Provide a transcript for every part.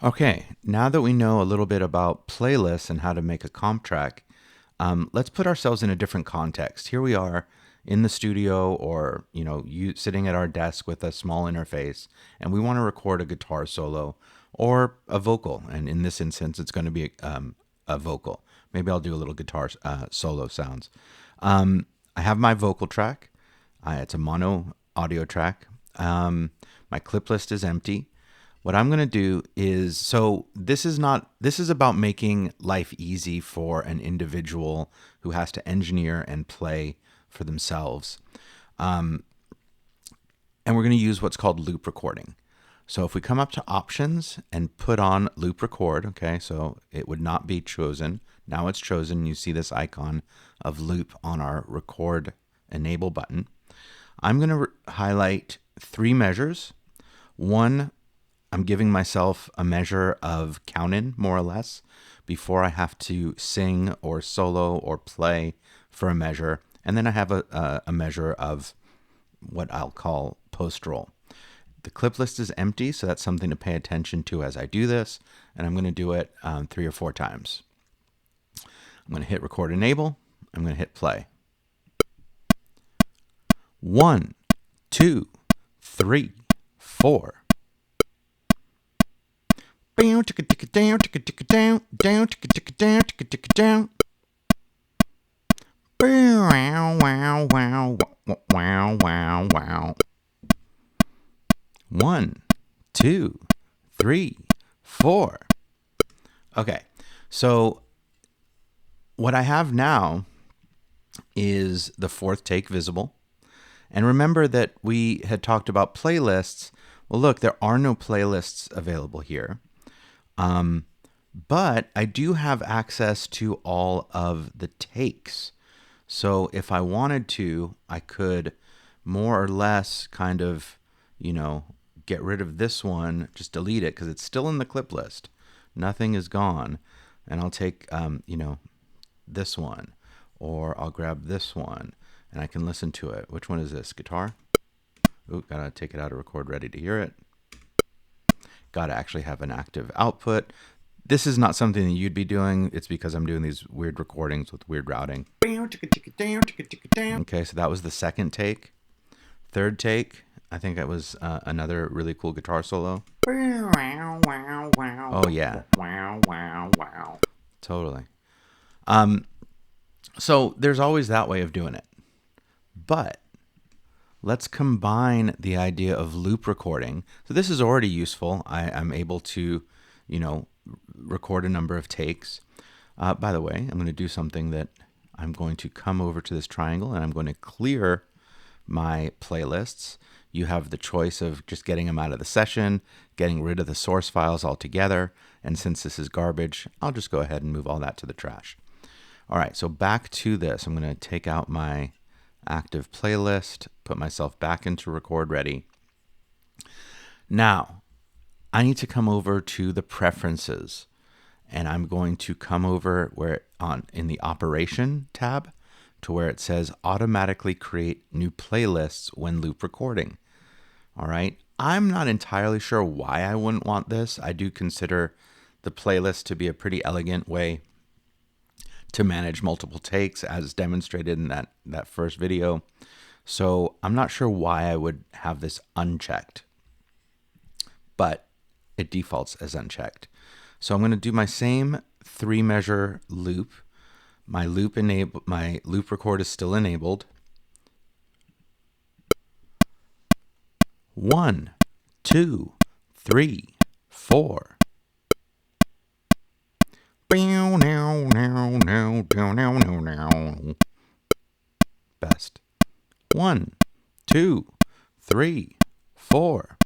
Okay, now that we know a little bit about playlists and how to make a comp track, let's put ourselves in a different context. Here we are in the studio, or you sitting at our desk with a small interface, and we want to record a guitar solo or a vocal. And in this instance, it's going to be a vocal. Maybe I'll do a little guitar solo sounds. I have my vocal track. It's a mono audio track. My clip list is empty. What I'm going to do is, so this is about making life easy for an individual who has to engineer and play for themselves. And we're going to use what's called loop recording. So if we come up to options and put on loop record, okay, so it would not be chosen. Now it's chosen. You see this icon of loop on our record enable button. I'm going to highlight three measures. One, I'm giving myself a measure of count in, more or less, before I have to sing or solo or play for a measure. And then I have a measure of what I'll call post roll. The clip list is empty, so that's something to pay attention to as I do this. And I'm going to do it 3 or 4 times. I'm going to hit record enable. I'm going to hit play. 1, 2, 3, 4. Down, ticka ticka down, ticka ticka down, down, ticka ticka down, ticka ticka down. Wow, wow, wow, wow, wow, wow. 1, 2, 3, 4. Okay, so what I have now is the fourth take visible. And remember that we had talked about playlists. Well, look, there are no playlists available here. But I do have access to all of the takes. So if I wanted to, I could more or less kind of, get rid of this one, just delete it because it's still in the clip list. Nothing is gone. And I'll take, this one, or I'll grab this one and I can listen to it. Which one is this? Guitar? Ooh, gotta take it out of record ready to hear it. Gotta actually have an active output. This is not something that you'd be doing. It's because I'm doing these weird recordings with weird routing. Okay, so that was the second take. Third take, I think that was another really cool guitar solo. Oh yeah. Totally. So there's always that way of doing it. But let's combine the idea of loop recording. So this is already useful. I'm able to, record a number of takes. By the way, I'm going to do something that I'm going to come over to this triangle and I'm going to clear my playlists. You have the choice of just getting them out of the session, getting rid of the source files altogether. And since this is garbage, I'll just go ahead and move all that to the trash. All right, so back to this. I'm going to take out my active playlist, put myself back into record ready. Now, I need to come over to the preferences, and I'm going to come over in the operation tab to where it says automatically create new playlists when loop recording. All right. I'm not entirely sure why I wouldn't want this. I do consider the playlist to be a pretty elegant way to manage multiple takes, as demonstrated in that first video. So I'm not sure why I would have this unchecked, but it defaults as unchecked. So I'm going to do my same 3 measure loop. My loop record is still enabled. 1, 2, 3, 4. Best. 1, 2, 3, 4.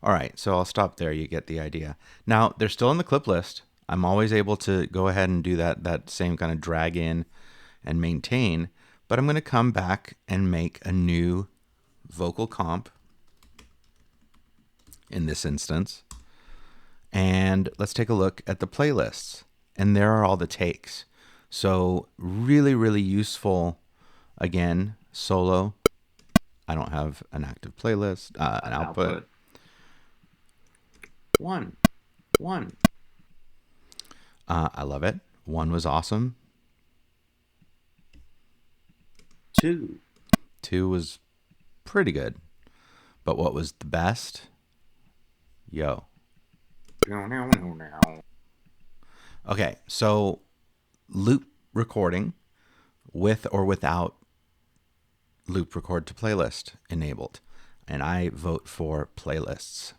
All right, so I'll stop there. You get the idea. Now, they're still in the clip list. I'm always able to go ahead and do that same kind of drag in and maintain, but I'm going to come back and make a new vocal comp in this instance. And let's take a look at the playlists. And there are all the takes. So really, really useful. Again, solo. I don't have an active playlist, an output. 1, 1. I love it. 1 was awesome. 2. 2 was pretty good. But what was the best? Yo. Okay, so loop recording with or without loop record to playlist enabled. And I vote for playlists.